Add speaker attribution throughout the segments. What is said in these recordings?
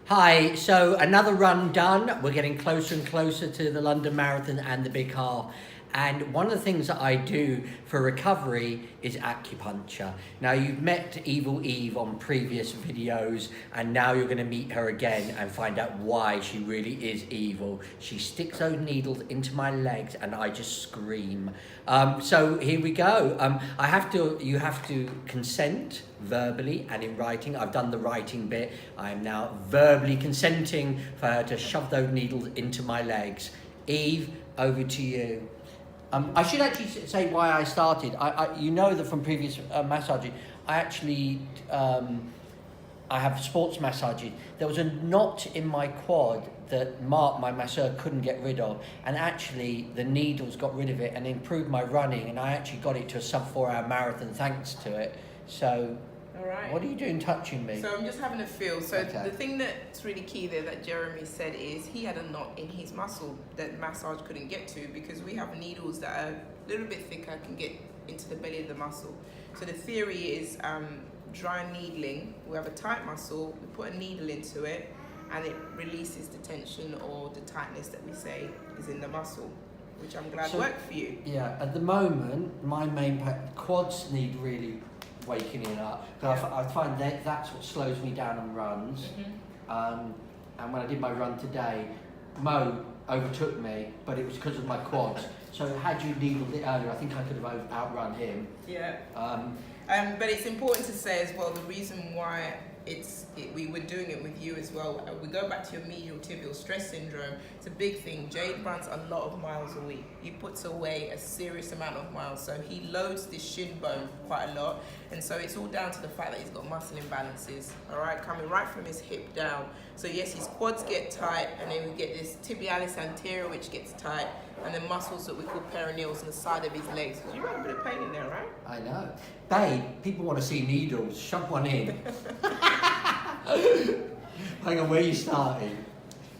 Speaker 1: Hi, so another run done. We're getting closer and closer to the London Marathon and the Big Half. And one of the things that I do for recovery is acupuncture. Now, you've met Evil Eve on previous videos, and now you're going to meet her again and find out why she really is evil. She sticks those needles into my legs, and I just scream. So here we go. You have to consent verbally and in writing. I've done the writing bit. I am now verbally consenting for her to shove those needles into my legs. Eve, over to you. I should actually say why I started. You know that from previous massaging, I actually I have sports massaging. There was a knot in my quad that Mark, my masseur, couldn't get rid of, and actually the needles got rid of it and improved my running, and I actually got it to a sub 4-hour marathon thanks to it. So,
Speaker 2: all right.
Speaker 1: What are you doing touching me?
Speaker 2: So I'm just having a feel. So
Speaker 1: Okay.
Speaker 2: the thing that's really key there that Jeremy said is he had a knot in his muscle that massage couldn't get to, because we have needles that are a little bit thicker, can get into the belly of the muscle. So the theory is dry needling. We have a tight muscle, we put a needle into it, and it releases the tension or the tightness that we say is in the muscle, which I'm glad worked for you.
Speaker 1: Yeah, at the moment, my main quads need really waking up. I find that's what slows me down on runs. And when I did my run today, Mo overtook me, but it was because of my quads. So had you needled it earlier, I think I could have outrun him.
Speaker 2: Yeah. But it's important to say as well, the reason why we were doing it with you as well, we go back to your medial tibial stress syndrome. It's a big thing. Jade runs a lot of miles a week. He puts away a serious amount of miles, so he loads this shin bone quite a lot, and so it's all down to the fact that he's got muscle imbalances, all right, coming right from his hip down. So yes, his quads get tight, and then we get this tibialis anterior, which gets tight, and then muscles that we call peroneals on the side of his legs. You have a bit of pain in there, right?
Speaker 1: I know. Babe, people want to see needles. Shove one in. Hang on, where are you starting?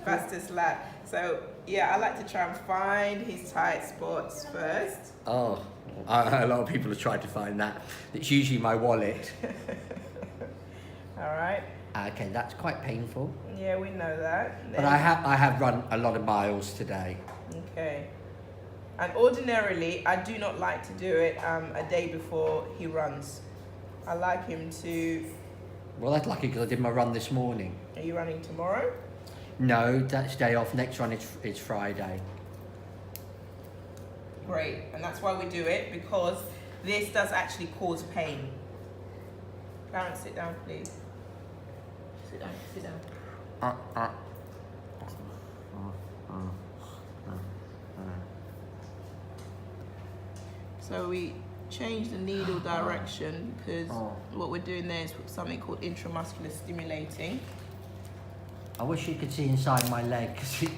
Speaker 2: Fastest lap. So yeah, I like to try and find his tight spots first.
Speaker 1: Oh, a lot of people have tried to find that. It's usually my wallet.
Speaker 2: All right.
Speaker 1: Okay, that's quite painful.
Speaker 2: Yeah, we know that.
Speaker 1: But I have run a lot of miles today.
Speaker 2: Okay. And ordinarily, I do not like to do it a day before he runs. I like him to...
Speaker 1: Well, that's lucky because I did my run this morning.
Speaker 2: Are you running tomorrow?
Speaker 1: No, that's day off. Next run is Friday.
Speaker 2: Great. And that's why we do it, because this does actually cause pain. Clarence, sit down, please. Sit down, sit down. So we change the needle direction because what we're doing there is something called intramuscular stimulating.
Speaker 1: I wish you could see inside my leg, because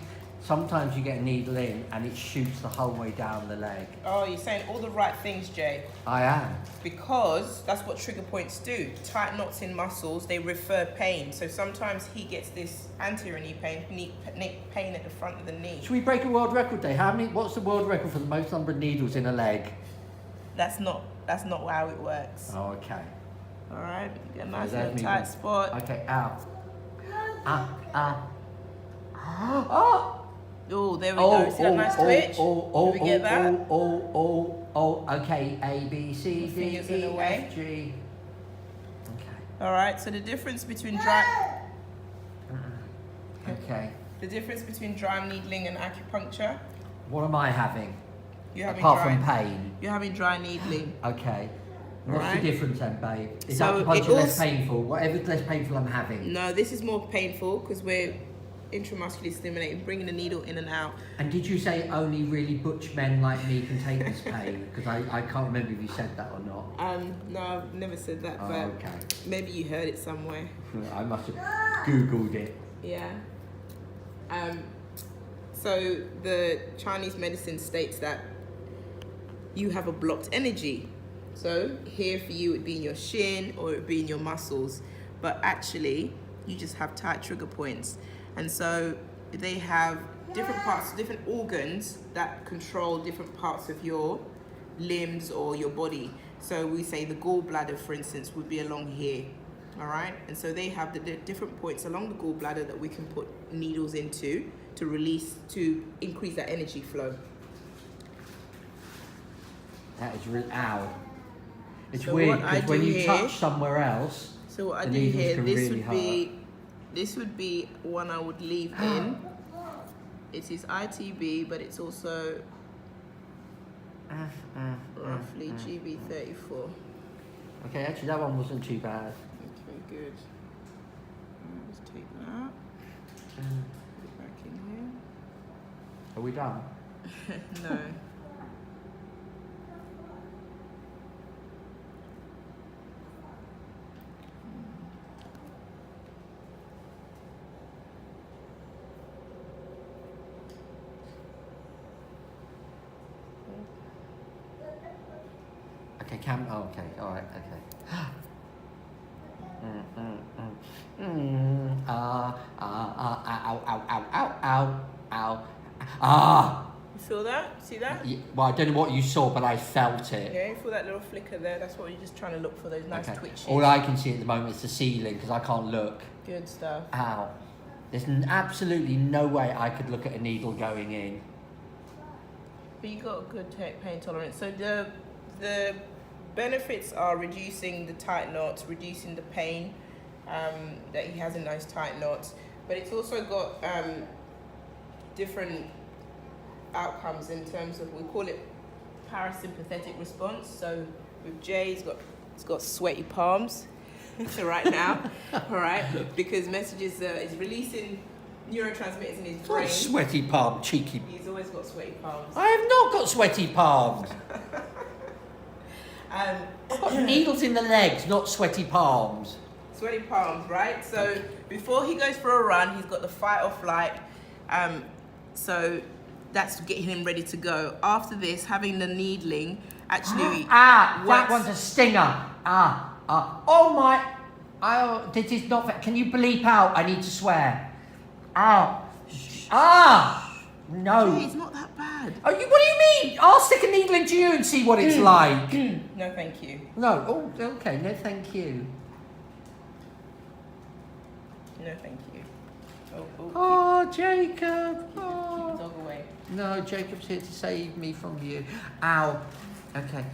Speaker 1: sometimes you get a needle in and it shoots the whole way down the leg.
Speaker 2: Oh, you're saying all the right things, Jay.
Speaker 1: I am.
Speaker 2: Because that's what trigger points do. Tight knots in muscles, they refer pain. So sometimes he gets this anterior knee pain at the front of the knee.
Speaker 1: Should we break a world record day? What's the world record for the most number of needles in a leg?
Speaker 2: That's not how it works.
Speaker 1: Oh, okay.
Speaker 2: All right, get a nice
Speaker 1: there's
Speaker 2: little
Speaker 1: me.
Speaker 2: tight spot.
Speaker 1: Okay, out.
Speaker 2: Oh, there we go. See that nice twitch? Did we get that?
Speaker 1: Okay. A, B, C, D,
Speaker 2: Fingers in
Speaker 1: E,
Speaker 2: the way.
Speaker 1: F, G. Okay.
Speaker 2: All right. So the difference between dry needling and acupuncture.
Speaker 1: What am I having?
Speaker 2: You're having
Speaker 1: Apart from pain.
Speaker 2: You're having dry needling.
Speaker 1: Okay. What's
Speaker 2: Right.
Speaker 1: the difference then, babe? Is
Speaker 2: So
Speaker 1: acupuncture
Speaker 2: it
Speaker 1: less
Speaker 2: also-
Speaker 1: painful? Whatever's less painful I'm having.
Speaker 2: No, this is more painful because we're intramuscularly stimulating, bringing the needle in and out.
Speaker 1: And did you say only really butch men like me can take this pain? Because I can't remember if you said that or not.
Speaker 2: No, I've never said that,
Speaker 1: Oh,
Speaker 2: but
Speaker 1: okay.
Speaker 2: maybe you heard it somewhere.
Speaker 1: I must have Googled it.
Speaker 2: Yeah. So the Chinese medicine states that you have a blocked energy. So here for you it would be in your shin or it would be in your muscles, but actually you just have tight trigger points. And so they have different parts, different organs that control different parts of your limbs or your body. So we say the gallbladder, for instance, would be along here. All right, and so they have the different points along the gallbladder that we can put needles into to release, to increase that energy flow.
Speaker 1: That is really, ow. It's
Speaker 2: So
Speaker 1: weird
Speaker 2: what I
Speaker 1: because when
Speaker 2: do
Speaker 1: you
Speaker 2: here-
Speaker 1: touch somewhere else,
Speaker 2: So what I
Speaker 1: the
Speaker 2: do
Speaker 1: needles
Speaker 2: here,
Speaker 1: can
Speaker 2: this
Speaker 1: really
Speaker 2: would be, this would be one I would leave in. It is ITB, but it's also roughly GB34.
Speaker 1: Okay, actually that one wasn't too bad.
Speaker 2: Okay, good. Let's take that. Put it back in
Speaker 1: Are we done?
Speaker 2: here. No.
Speaker 1: Okay, okay, alright, okay. Ah!
Speaker 2: You feel that? See that?
Speaker 1: Well, I don't know what you saw, but I felt it.
Speaker 2: Yeah, you feel that little flicker there? That's what you're just trying to look for, those nice
Speaker 1: Okay.
Speaker 2: twitches.
Speaker 1: All I can see at the moment is the ceiling because I can't look.
Speaker 2: Good stuff.
Speaker 1: Ow. There's absolutely no way I could look at a needle going in.
Speaker 2: But you got a good pain tolerance. So the benefits are reducing the tight knots, reducing the pain that he has in those tight knots. But it's also got different outcomes in terms of, we call it parasympathetic response. So with Jay, he's got sweaty palms right now, all right, because messages is releasing neurotransmitters in his
Speaker 1: It's
Speaker 2: brain.
Speaker 1: not sweaty palm, cheeky.
Speaker 2: He's always got sweaty palms.
Speaker 1: I have not got sweaty palms. I've got needles in the legs, not sweaty palms.
Speaker 2: Sweaty palms, right? So before he goes for a run, he's got the fight or flight. So that's getting him ready to go. After this, having the needling actually
Speaker 1: That
Speaker 2: works.
Speaker 1: one's a stinger. Oh my. Oh, this is not fair. Can you bleep out? I need to swear. No.
Speaker 2: Hey, it's not that bad.
Speaker 1: What do you mean? I'll stick a needle into you and see what it's like.
Speaker 2: No, thank you.
Speaker 1: No. Oh, okay. No, thank you.
Speaker 2: No, thank you. Oh,
Speaker 1: Oh, Jacob.
Speaker 2: keep the
Speaker 1: Oh.
Speaker 2: dog away.
Speaker 1: No, Jacob's here to save me from you. Ow. Okay.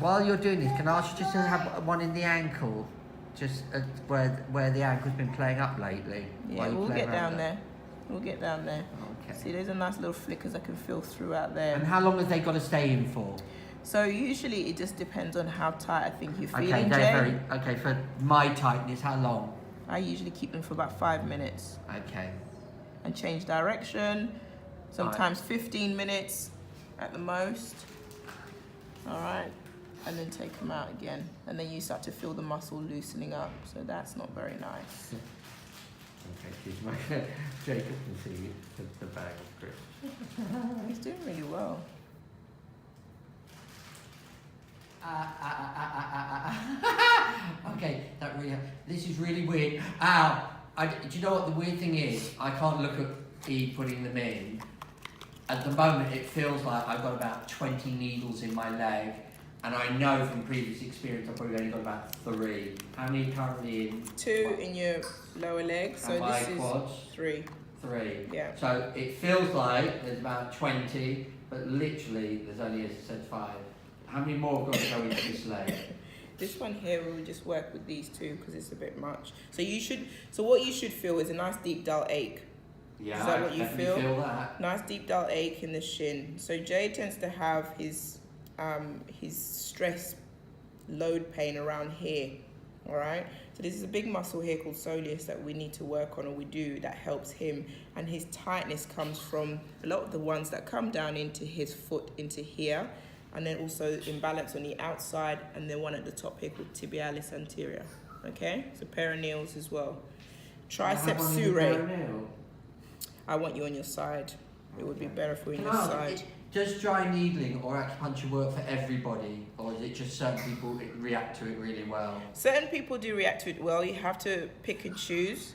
Speaker 1: While you're doing this, can I ask you just to have one in the ankle? Just where the ankle's been playing up lately?
Speaker 2: Yeah,
Speaker 1: while you
Speaker 2: we'll
Speaker 1: play
Speaker 2: get
Speaker 1: around
Speaker 2: down there. We'll get down there.
Speaker 1: Okay.
Speaker 2: See, there's a nice little flickers I can feel throughout there.
Speaker 1: And how long have they got to stay in for?
Speaker 2: So usually it just depends on how tight I think you're feeling,
Speaker 1: Okay,
Speaker 2: Jay.
Speaker 1: okay, for my tightness, how long?
Speaker 2: I usually keep them for about 5 minutes
Speaker 1: Okay.
Speaker 2: and change direction. Sometimes 15 minutes at the most. All right. And then take them out again. And then you start to feel the muscle loosening up. So that's not very nice.
Speaker 1: Okay, excuse me. Jacob can see the bag of grip.
Speaker 2: He's doing really well.
Speaker 1: Okay, that really. This is really weird. Ow! Do you know what the weird thing is? I can't look at Eve putting them in. At the moment, it feels like I've got about 20 needles in my leg, and I know from previous experience I've probably only got about 3. How many currently in?
Speaker 2: 2 in your lower leg. So
Speaker 1: And my
Speaker 2: this is
Speaker 1: quads?
Speaker 2: 3.
Speaker 1: 3.
Speaker 2: Yeah.
Speaker 1: So it feels like there's about 20, but literally there's only, as I said, 5. How many more have got to go into this leg?
Speaker 2: This one here, we'll just work with these 2 because it's a bit much. So what you should feel is a nice deep dull ache.
Speaker 1: Yeah,
Speaker 2: Is that what
Speaker 1: I
Speaker 2: you
Speaker 1: definitely
Speaker 2: feel?
Speaker 1: feel that.
Speaker 2: Nice deep dull ache in the shin. So Jay tends to have his stress load pain around here. All right. So this is a big muscle here called soleus that we need to work on, or we do, that helps him. And his tightness comes from a lot of the ones that come down into his foot into here, and then also imbalance on the outside, and then one at the top here called tibialis anterior. Okay. So perineals as well. Triceps surae. I want you on your side. It would be better for you on your side.
Speaker 1: Does dry needling or acupuncture work for everybody, or is it just certain people that react to it really well?
Speaker 2: Certain people do react to it well. You have to pick and choose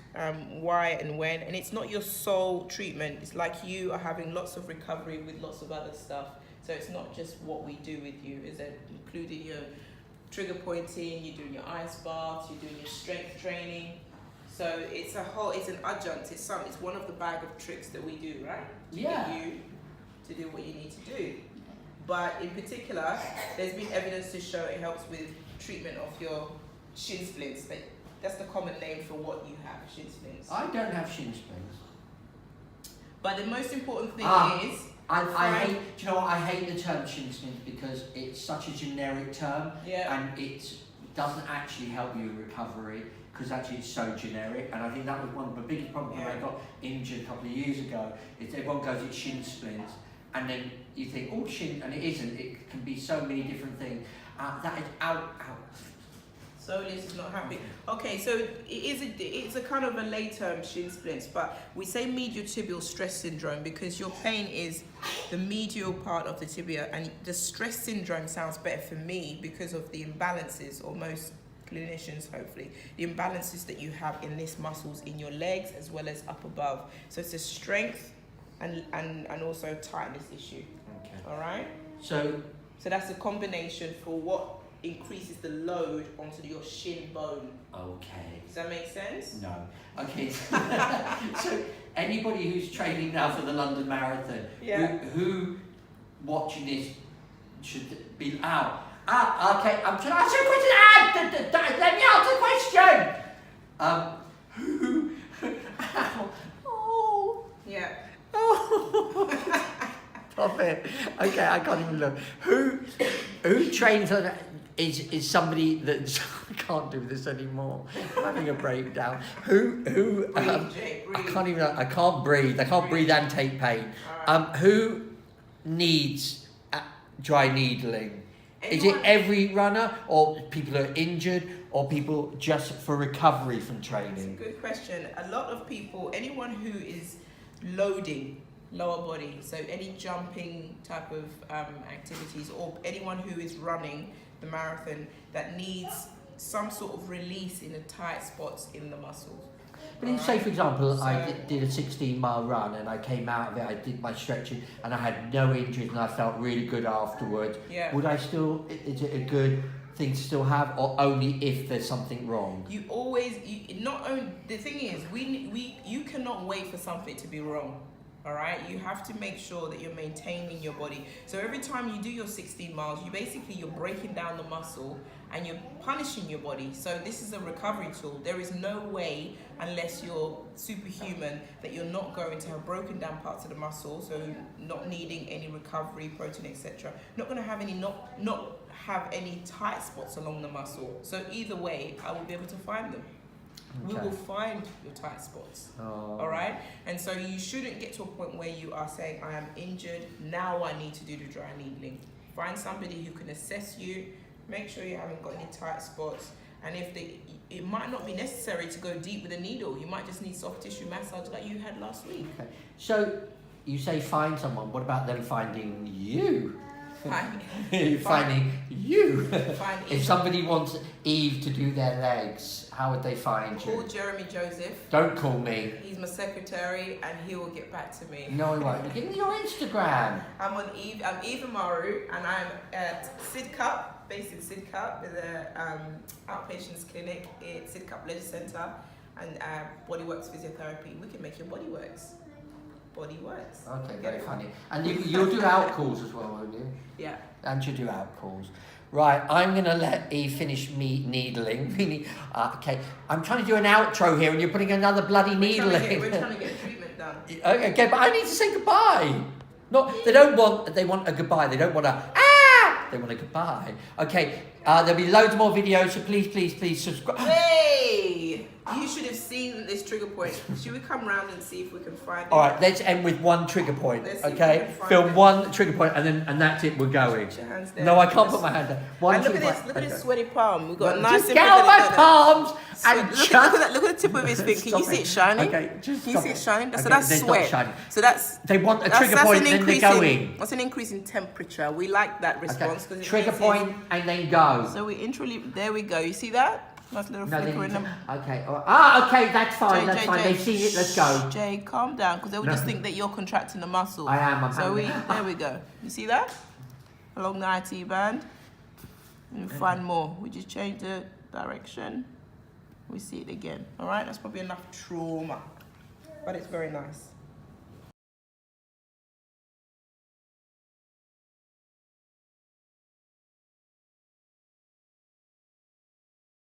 Speaker 2: why and when. And it's not your sole treatment. It's like you are having lots of recovery with lots of other stuff. So it's not just what we do with you. Is it including your trigger pointing, you're doing your ice baths, you're doing your strength training. So it's an adjunct. It's one of the bag of tricks that we do, right? To get you to do what you need to do. But in particular, there's been evidence to show it helps with treatment of your shin splints. That's the common name for what you have, shin splints.
Speaker 1: I don't have shin splints.
Speaker 2: But the most important thing is...
Speaker 1: I hate, do you know what, I hate the term shin splints because it's such a generic term and it doesn't actually help you in recovery because actually it's so generic, and I think that was one of the biggest problems when I got injured a couple of years ago, is everyone goes, it's shin splints, and then you think, oh shin, and it isn't, it can be so many different things. That is out.
Speaker 2: So Liz is not happy. Okay, so it's a kind of a late term shin splints, but we say medial tibial stress syndrome because your pain is the medial part of the tibia, and the stress syndrome sounds better for me because of the imbalances, or most clinicians hopefully, the imbalances that you have in these muscles in your legs as well as up above. So it's a strength and also tightness issue.
Speaker 1: Okay.
Speaker 2: All right?
Speaker 1: So
Speaker 2: that's a combination for what increases the load onto your shin bone.
Speaker 1: Okay.
Speaker 2: Does that make sense?
Speaker 1: No. Okay. So anybody who's training now for the London Marathon, who watching this should be out. Okay. I'm trying to answer a question. Let me answer the question. Who? Oh.
Speaker 2: Yeah.
Speaker 1: Oh. Stop it. Okay, I can't even look. Who trains on that? Is somebody that I can't do this anymore. I'm having a breakdown. Who?
Speaker 2: Breathe, Jake, breathe.
Speaker 1: I can't even. I can't breathe. I can't breathe and take pain.
Speaker 2: Right.
Speaker 1: Who needs dry needling? Is
Speaker 2: Anyone?
Speaker 1: it every runner, or people who are injured, or people just for recovery from training?
Speaker 2: That's a good question. A lot of people, anyone who is loading lower body, so any jumping type of activities, or anyone who is running the marathon that needs some sort of release in the tight spots in the muscles.
Speaker 1: But if, say for example, I did a 16-mile run and I came out of it, I did my stretching and I had no injuries and I felt really good afterwards.
Speaker 2: Yeah.
Speaker 1: Would I still, is it a good thing to still have, or only if there's something wrong?
Speaker 2: You always, not only, the thing is, you cannot wait for something to be wrong. All right, you have to make sure that you're maintaining your body. So every time you do your 16 miles, you're breaking down the muscle and you're punishing your body. So this is a recovery tool. There is no way, unless you're superhuman, that you're not going to have broken down parts of the muscle, so not needing any recovery, protein, etc. Not going to have any, not have any tight spots along the muscle. So either way, I will be able to find them. Okay. We will find your tight spots. All right? And so you shouldn't get to a point where you are saying, I am injured, now I need to do the dry needling. Find somebody who can assess you, make sure you haven't got any tight spots, and it might not be necessary to go deep with a needle. You might just need soft tissue massage like you had last week.
Speaker 1: Okay. So you say find someone, what about them finding you? Finding you. If somebody wants Eve to do their legs, how would they find you?
Speaker 2: Call Jeremy Joseph.
Speaker 1: Don't call me.
Speaker 2: He's my secretary and he will get back to me.
Speaker 1: No, I won't. Give me your Instagram.
Speaker 2: I'm Eve Amaru, and I'm at Sidcup, based in Sidcup, with a outpatients clinic at Sidcup Leisure Centre, and Bodyworks Physiotherapy. We can make your body works. Body works.
Speaker 1: Okay, very funny. And you'll do out calls as well, won't you?
Speaker 2: Yeah.
Speaker 1: And you do out calls. Right, I'm going to let Eve finish me needling. Okay, I'm trying to do an outro here and you're putting another bloody needle in.
Speaker 2: We're trying to get treatment done.
Speaker 1: Okay, but I need to say goodbye. They want a goodbye. They don't want they want a goodbye. Okay, there'll be loads more videos, so please subscribe.
Speaker 2: Hey! You should have seen this trigger point. Should we come round and see if we can find it?
Speaker 1: All right, let's end with one trigger point, okay? Film one trigger point and that's it, we're going.
Speaker 2: Put your hands down.
Speaker 1: No, I can't put my hand down.
Speaker 2: Look at this sweaty palm. We've got a nice...
Speaker 1: Just get out my palms and
Speaker 2: look at the tip of his finger. Can you see it shining?
Speaker 1: Okay, just
Speaker 2: Can you see it shining? So
Speaker 1: okay,
Speaker 2: that's sweat.
Speaker 1: Shining.
Speaker 2: So that's...
Speaker 1: They want a trigger point and then they're going.
Speaker 2: That's an increase in temperature. We like that response.
Speaker 1: Okay. Trigger point and then go.
Speaker 2: So we there we go. You see that? Nice little flicker in them.
Speaker 1: Okay. Okay, that's fine. That's fine. They've seen it. Let's go.
Speaker 2: Jay, calm down, because they will just think that you're contracting the muscle.
Speaker 1: I am.
Speaker 2: There we go. You see that? Along the IT band. And find more. We just change the direction. We see it again. All right, that's probably enough trauma, but it's very nice.